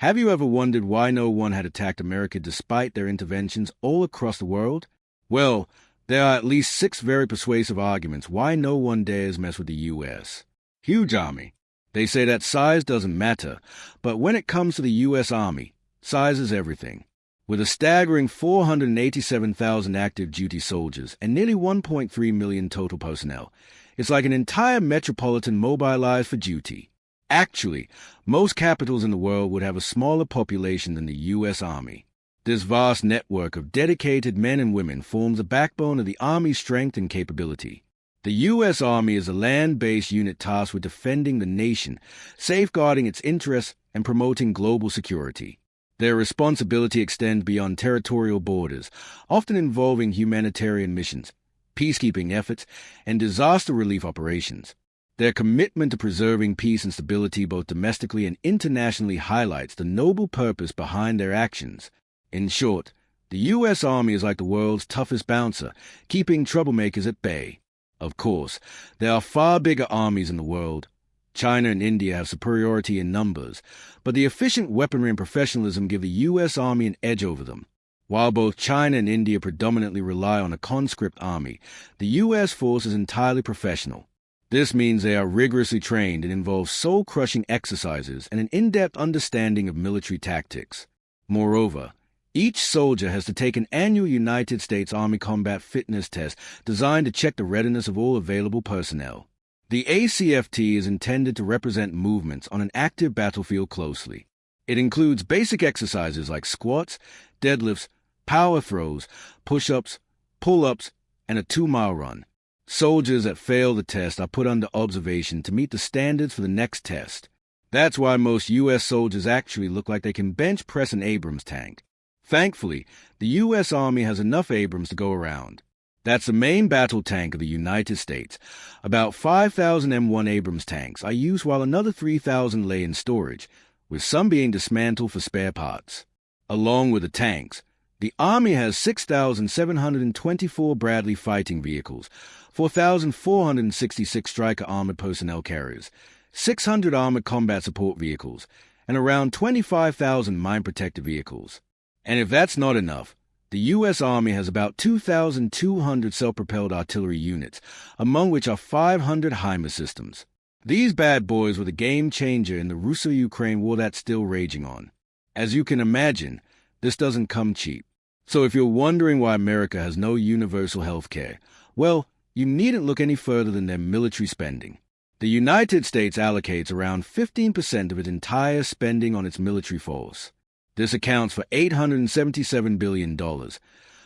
Have you ever wondered why no one had attacked America despite their interventions all across the world? Well, there are at least 6 very persuasive arguments why no one dares mess with the U.S. Huge army. They say that size doesn't matter, but when it comes to the U.S. Army, size is everything. With a staggering 487,000 active duty soldiers and nearly 1.3 million total personnel, it's like an entire metropolitan mobilized for duty. Actually, most capitals in the world would have a smaller population than the U.S. Army. This vast network of dedicated men and women forms the backbone of the Army's strength and capability. The U.S. Army is a land-based unit tasked with defending the nation, safeguarding its interests, and promoting global security. Their responsibility extends beyond territorial borders, often involving humanitarian missions, peacekeeping efforts, and disaster relief operations. Their commitment to preserving peace and stability both domestically and internationally highlights the noble purpose behind their actions. In short, the U.S. Army is like the world's toughest bouncer, keeping troublemakers at bay. Of course, there are far bigger armies in the world. China and India have superiority in numbers, but the efficient weaponry and professionalism give the U.S. Army an edge over them. While both China and India predominantly rely on a conscript army, the U.S. force is entirely professional. This means they are rigorously trained and involve soul-crushing exercises and an in-depth understanding of military tactics. Moreover, each soldier has to take an annual United States Army combat fitness test designed to check the readiness of all available personnel. The ACFT is intended to represent movements on an active battlefield closely. It includes basic exercises like squats, deadlifts, power throws, push-ups, pull-ups, and a 2-mile run. Soldiers that fail the test are put under observation to meet the standards for the next test. That's why most U.S. soldiers actually look like they can bench press an Abrams tank. Thankfully, the U.S. Army has enough Abrams to go around. That's the main battle tank of the United States. About 5,000 M1 Abrams tanks are used while another 3,000 lay in storage, with some being dismantled for spare parts. Along with the tanks, the Army has 6,724 Bradley fighting vehicles, 4,466 Stryker armored personnel carriers, 600 armored combat support vehicles, and around 25,000 mine-protected vehicles. And if that's not enough, the U.S. Army has about 2,200 self-propelled artillery units, among which are 500 HIMARS systems. These bad boys were the game-changer in the Russo-Ukraine war that's still raging on. As you can imagine, this doesn't come cheap. So if you're wondering why America has no universal health care, well, you needn't look any further than their military spending. The United States allocates around 15% of its entire spending on its military force. This accounts for $877 billion.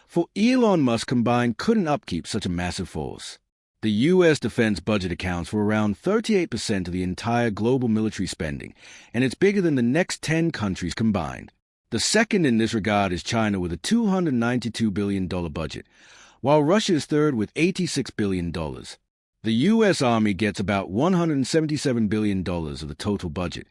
For Elon Musk combined couldn't upkeep such a massive force. The U.S. defense budget accounts for around 38% of the entire global military spending, and it's bigger than the next 10 countries combined. The second in this regard is China with a $292 billion budget, while Russia is third with $86 billion. The U.S. Army gets about $177 billion of the total budget,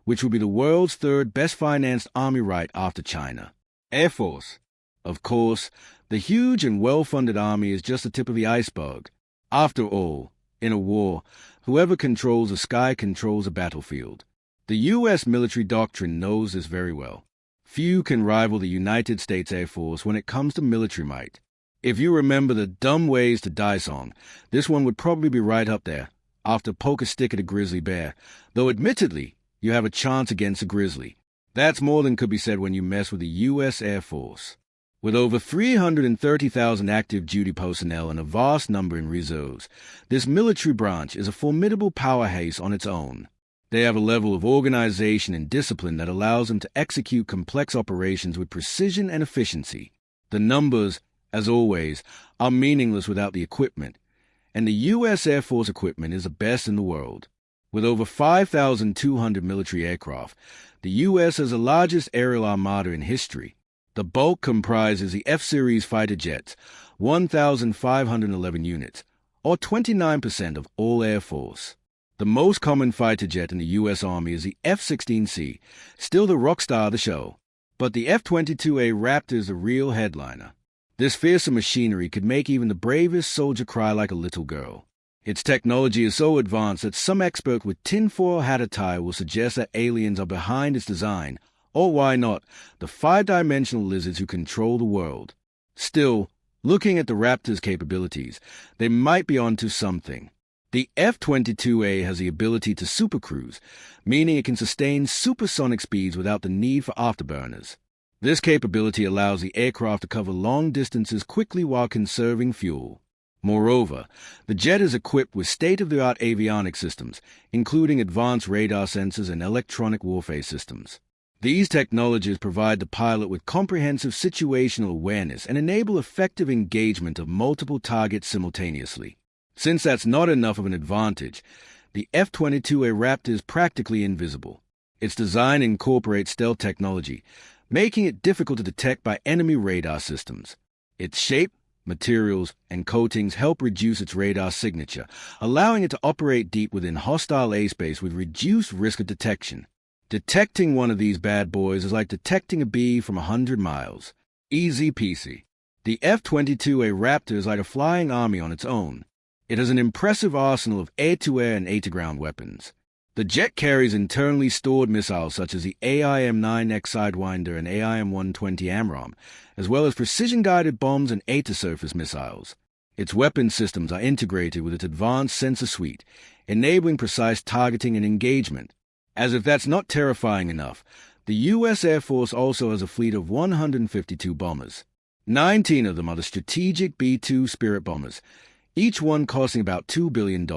which will be the world's third best-financed army right after China. Air Force. Of course, the huge and well-funded army is just the tip of the iceberg. After all, in a war, whoever controls the sky controls a battlefield. The U.S. military doctrine knows this very well. Few can rival the United States Air Force when it comes to military might. If you remember the Dumb Ways to Die song, this one would probably be right up there, after Poke a Stick at a Grizzly Bear, though admittedly, you have a chance against a grizzly. That's more than could be said when you mess with the U.S. Air Force. With over 330,000 active duty personnel and a vast number in reserves, this military branch is a formidable powerhouse on its own. They have a level of organization and discipline that allows them to execute complex operations with precision and efficiency. The numbers, as always, are meaningless without the equipment, and the U.S. Air Force equipment is the best in the world. With over 5,200 military aircraft, the U.S. has the largest aerial armada in history. The bulk comprises the F-Series fighter jets, 1,511 units, or 29% of all Air Force. The most common fighter jet in the U.S. Army is the F-16C, still the rock star of the show. But the F-22A Raptor is the real headliner. This fearsome machinery could make even the bravest soldier cry like a little girl. Its technology is so advanced that some expert with tinfoil hat attire will suggest that aliens are behind its design, Or why not, the five-dimensional lizards who control the world. Still, looking at the Raptor's capabilities, they might be onto something. The F-22A has the ability to supercruise, meaning it can sustain supersonic speeds without the need for afterburners. This capability allows the aircraft to cover long distances quickly while conserving fuel. Moreover, the jet is equipped with state-of-the-art avionics systems, including advanced radar sensors and electronic warfare systems. These technologies provide the pilot with comprehensive situational awareness and enable effective engagement of multiple targets simultaneously. Since that's not enough of an advantage, the F-22A Raptor is practically invisible. Its design incorporates stealth technology, making it difficult to detect by enemy radar systems. Its shape, materials, and coatings help reduce its radar signature, allowing it to operate deep within hostile airspace with reduced risk of detection. Detecting one of these bad boys is like detecting a bee from 100 miles. Easy peasy. The F-22A Raptor is like a flying army on its own. It has an impressive arsenal of air-to-air and air-to-ground weapons. The jet carries internally stored missiles such as the AIM-9X Sidewinder and AIM-120 AMRAAM, as well as precision-guided bombs and air-to-surface missiles. Its weapon systems are integrated with its advanced sensor suite, enabling precise targeting and engagement. As if that's not terrifying enough, the U.S. Air Force also has a fleet of 152 bombers. 19 of them are the strategic B-2 Spirit bombers, each one costing about $2 billion.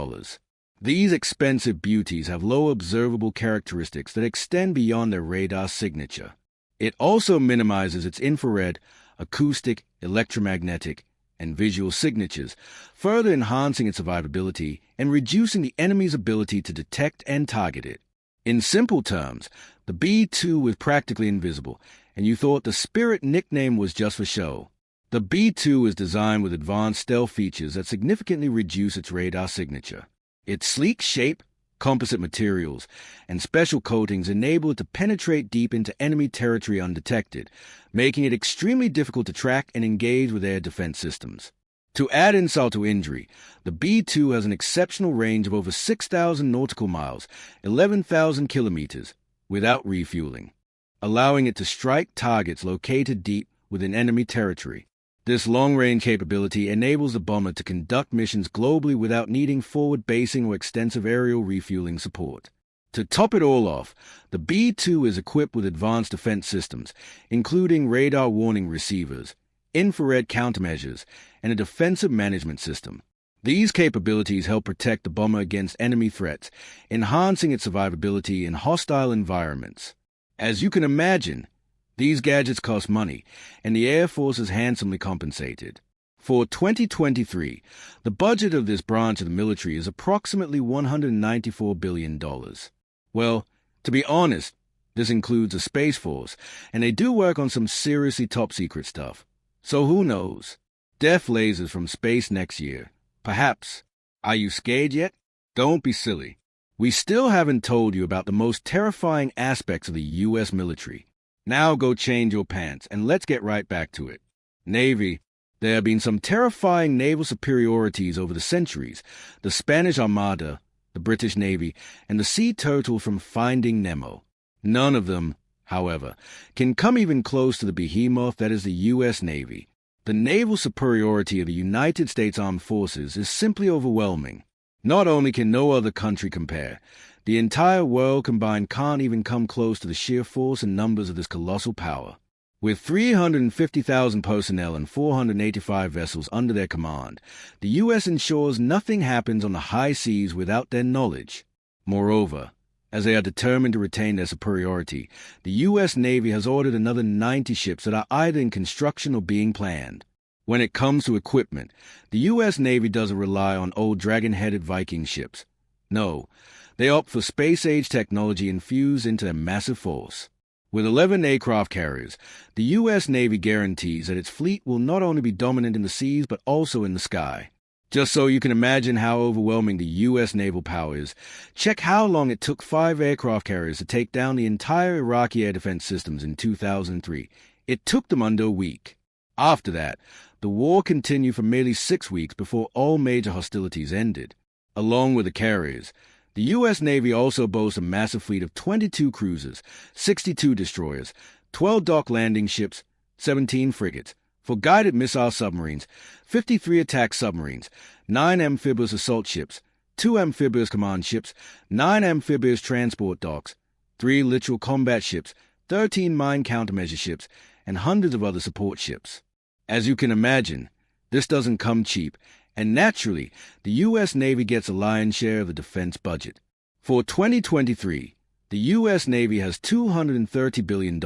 These expensive beauties have low observable characteristics that extend beyond their radar signature. It also minimizes its infrared, acoustic, electromagnetic, and visual signatures, further enhancing its survivability and reducing the enemy's ability to detect and target it. In simple terms, the B-2 was practically invisible, and you thought the Spirit nickname was just for show. The B-2 is designed with advanced stealth features that significantly reduce its radar signature. Its sleek shape, composite materials, and special coatings enable it to penetrate deep into enemy territory undetected, making it extremely difficult to track and engage with air defense systems. To add insult to injury, the B-2 has an exceptional range of over 6,000 nautical miles, 11,000 kilometers, without refueling, allowing it to strike targets located deep within enemy territory. This long-range capability enables the bomber to conduct missions globally without needing forward basing or extensive aerial refueling support. To top it all off, the B-2 is equipped with advanced defense systems, including radar warning receivers, infrared countermeasures, and a defensive management system. These capabilities help protect the bomber against enemy threats, enhancing its survivability in hostile environments. As you can imagine, these gadgets cost money, and the Air Force is handsomely compensated. For 2023, the budget of this branch of the military is approximately $194 billion. Well, to be honest, this includes a Space Force, and they do work on some seriously top-secret stuff. So who knows? Death lasers from space next year. Perhaps. Are you scared yet? Don't be silly. We still haven't told you about the most terrifying aspects of the U.S. military. Now go change your pants, and let's get right back to it. Navy. There have been some terrifying naval superiorities over the centuries. The Spanish Armada, the British Navy, and the sea turtle from Finding Nemo. None of them, however, can come even close to the behemoth that is the U.S. Navy. The naval superiority of the United States Armed Forces is simply overwhelming. Not only can no other country compare, the entire world combined can't even come close to the sheer force and numbers of this colossal power. With 350,000 personnel and 485 vessels under their command, the U.S. ensures nothing happens on the high seas without their knowledge. Moreover, as they are determined to retain their superiority, the U.S. Navy has ordered another 90 ships that are either in construction or being planned. When it comes to equipment, the U.S. Navy doesn't rely on old dragon-headed Viking ships. No, they opt for space-age technology infused into their massive force. With 11 aircraft carriers, the U.S. Navy guarantees that its fleet will not only be dominant in the seas but also in the sky. Just so you can imagine how overwhelming the U.S. naval power is, check how long it took 5 aircraft carriers to take down the entire Iraqi air defense systems in 2003. It took them under a week. After that, the war continued for merely 6 weeks before all major hostilities ended. Along with the carriers, The U.S. Navy also boasts a massive fleet of 22 cruisers, 62 destroyers, 12 dock landing ships, 17 frigates, 4 guided missile submarines, 53 attack submarines, 9 amphibious assault ships, 2 amphibious command ships, 9 amphibious transport docks, 3 littoral combat ships, 13 mine countermeasure ships, and hundreds of other support ships. As you can imagine, this doesn't come cheap, and naturally, the U.S. Navy gets a lion's share of the defense budget. For 2023, the U.S. Navy has $230 billion,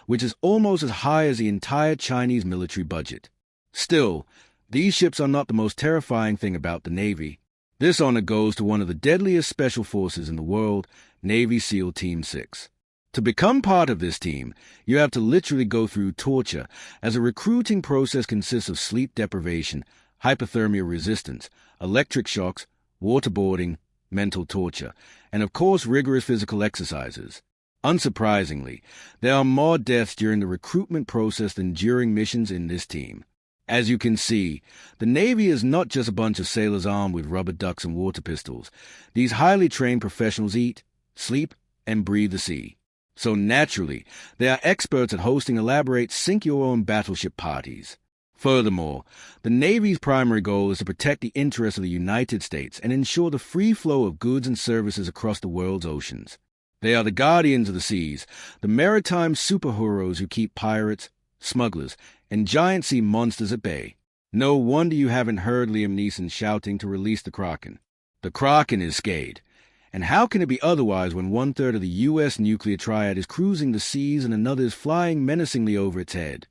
which is almost as high as the entire Chinese military budget. Still, these ships are not the most terrifying thing about the Navy. This honor goes to one of the deadliest special forces in the world, Navy SEAL Team 6. To become part of this team, you have to literally go through torture, as a recruiting process consists of sleep deprivation, hypothermia resistance, electric shocks, waterboarding, mental torture, and of course rigorous physical exercises. Unsurprisingly, there are more deaths during the recruitment process than during missions in this team. As you can see, the Navy is not just a bunch of sailors armed with rubber ducks and water pistols. These highly trained professionals eat, sleep, and breathe the sea. So naturally, they are experts at hosting elaborate sink-your-own battleship parties. Furthermore, the Navy's primary goal is to protect the interests of the United States and ensure the free flow of goods and services across the world's oceans. They are the guardians of the seas, the maritime superheroes who keep pirates, smugglers, and giant sea monsters at bay. No wonder you haven't heard Liam Neeson shouting to release the Kraken. The Kraken is scayed. And how can it be otherwise when 1/3 of the U.S. nuclear triad is cruising the seas and another is flying menacingly over its head?